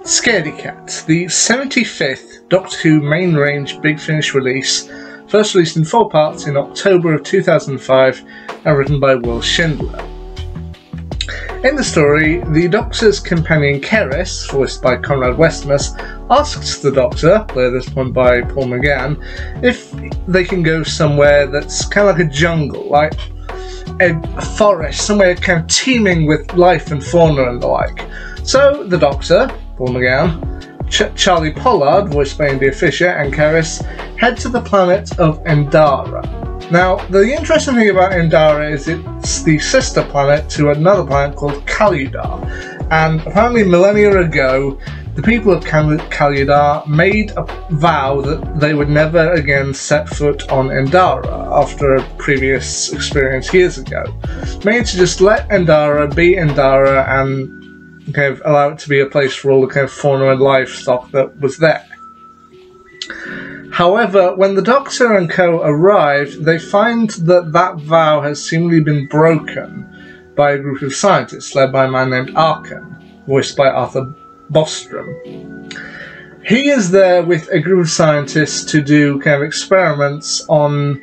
Scaredy Cat, the 75th Doctor Who main range Big Finish release, first released in 4 parts in October of 2005 and written by Will Schindler. In the story, the Doctor's companion Keris, voiced by Conrad Westmus, asks the Doctor, played at this point by Paul McGann, if they can go somewhere that's kind of like a jungle, like a forest, somewhere kind of teeming with life and fauna and the like. So the Doctor, Paul McGann, Charlie Pollard, voiced by India Fisher, and Keris head to the planet of Endara. Now, the interesting thing about Endara is it's the sister planet to another planet called Kaludar, and apparently millennia ago, the people of Kaludar made a vow that they would never again set foot on Endara after a previous experience years ago. Made to just let Endara be Endara and kind of allow it to be a place for all the kind of fauna and livestock that was there. However, when the Doctor and co arrived, they find that that vow has seemingly been broken by a group of scientists led by a man named Arkan, voiced by Arthur Bostrom. He is there with a group of scientists to do kind of experiments on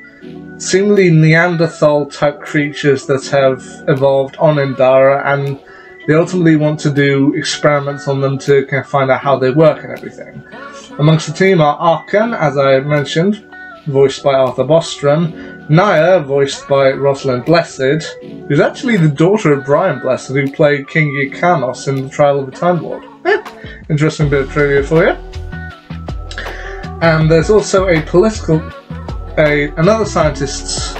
seemingly Neanderthal type creatures that have evolved on Endara, and they ultimately want to do experiments on them to kind of find out how they work and everything. Amongst the team are Arkan, as I mentioned, voiced by Arthur Bostrom, Naya, voiced by Rosalind Blessed, who's actually the daughter of Brian Blessed, who played King Yrcanos in The Trial of the Time Lord. Interesting bit of trivia for you. And there's also another scientist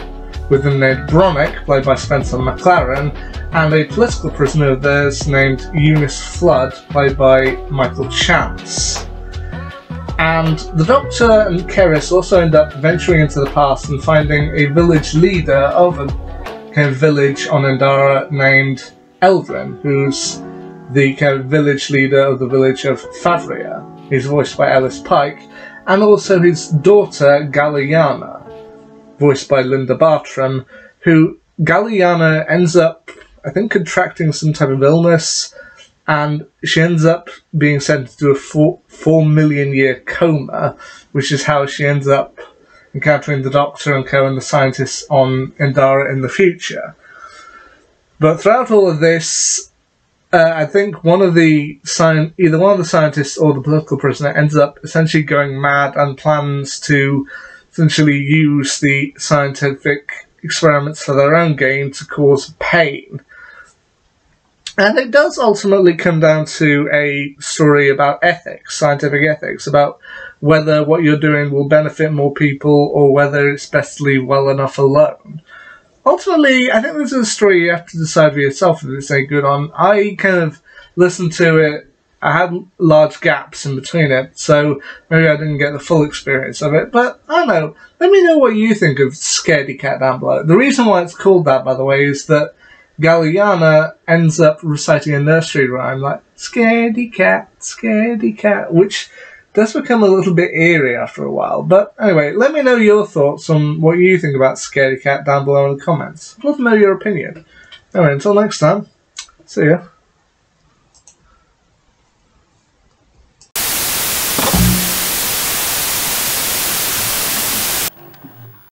with the name Bronick, played by Spencer McLaren, and a political prisoner of theirs named Eunice Flood, played by Michael Chance. And the Doctor and Keris also end up venturing into the past and finding a village leader of a kind of village on Endara named Eldrin, who's the kind of village leader of the village of Favria. He's voiced by Ellis Pike, and also his daughter Galliana, voiced by Linda Bartram, who Galliana ends up, I think, contracting some type of illness, and she ends up being sent to a 4 million year coma, which is how she ends up encountering the Doctor and co and the scientists on Endara in the future. But throughout all of this, I think either one of the scientists or the political prisoner ends up essentially going mad and plans to essentially use the scientific experiments for their own gain to cause pain. And it does ultimately come down to a story about ethics, scientific ethics, about whether what you're doing will benefit more people or whether it's best to leave well enough alone. Ultimately, I think this is a story you have to decide for yourself if it's any good on. I kind of listened to it. I had large gaps in between it, so maybe I didn't get the full experience of it. But, I don't know. Let me know what you think of Scaredy Cat down below. The reason why it's called that, by the way, is that Galliana ends up reciting a nursery rhyme like Scaredy Cat, which does become a little bit eerie after a while. But anyway, let me know your thoughts on what you think about Scaredy Cat down below in the comments. I'd love to know your opinion. Anyway, until next time, see ya.